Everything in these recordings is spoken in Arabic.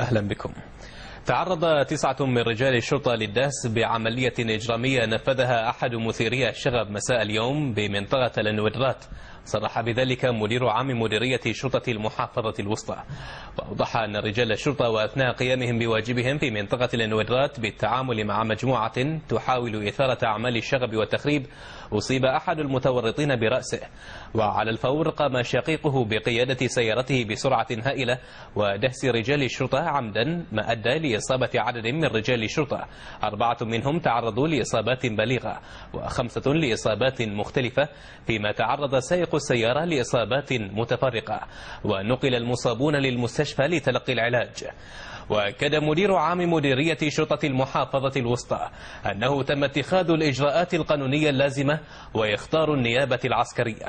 أهلا بكم. تعرض 9 من رجال الشرطة للدهس بعملية إجرامية نفذها أحد مثيري الشغب مساء اليوم بمنطقة النويدرات. صرح بذلك مدير عام مديرية شرطة المحافظة الوسطى، وأوضح أن رجال الشرطة وأثناء قيامهم بواجبهم في منطقة النويدرات بالتعامل مع مجموعة تحاول إثارة أعمال الشغب والتخريب أصيب أحد المتورطين برأسه، وعلى الفور قام شقيقه بقيادة سيارته بسرعة هائلة ودهس رجال الشرطة عمدا، ما أدى لإصابة عدد من رجال الشرطة، 4 منهم تعرضوا لإصابات بليغة و5 لإصابات مختلفة، فيما تعرض سائق السيارة لإصابات متفرقة، ونقل المصابون للمستشفى لتلقي العلاج. وأكد مدير عام مديرية شرطة المحافظة الوسطى أنه تم اتخاذ الإجراءات القانونية اللازمة ويختار النيابة العسكرية.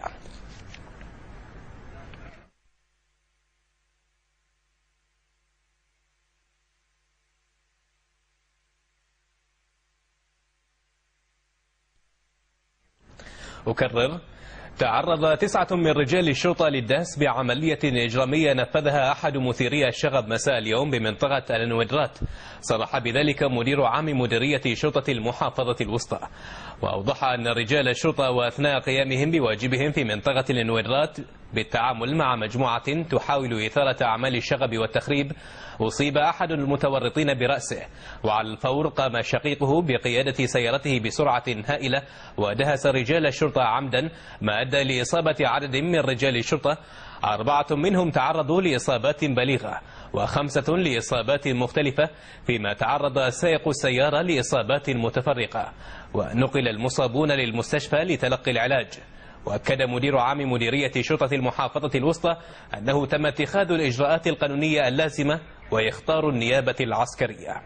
أكرر، تعرض 9 من رجال الشرطة للدهس بعملية إجرامية نفذها أحد مثيري الشغب مساء اليوم بمنطقة النويدرات. صرح بذلك مدير عام مديرية شرطة المحافظة الوسطى، وأوضح أن رجال الشرطة وأثناء قيامهم بواجبهم في منطقة النويدرات بالتعامل مع مجموعة تحاول إثارة أعمال الشغب والتخريب أصيب أحد المتورطين برأسه، وعلى الفور قام شقيقه بقيادة سيارته بسرعة هائلة ودهس رجال الشرطة عمدا، ما أدى لإصابة عدد من رجال الشرطة، 4 منهم تعرضوا لإصابات بليغة و5 لإصابات مختلفة، فيما تعرض سائق السيارة لإصابات متفرقة، ونقل المصابون للمستشفى لتلقي العلاج. وأكد مدير عام مديرية شرطة المحافظة الوسطى أنه تم اتخاذ الإجراءات القانونية اللازمة ويختار النيابة العسكرية.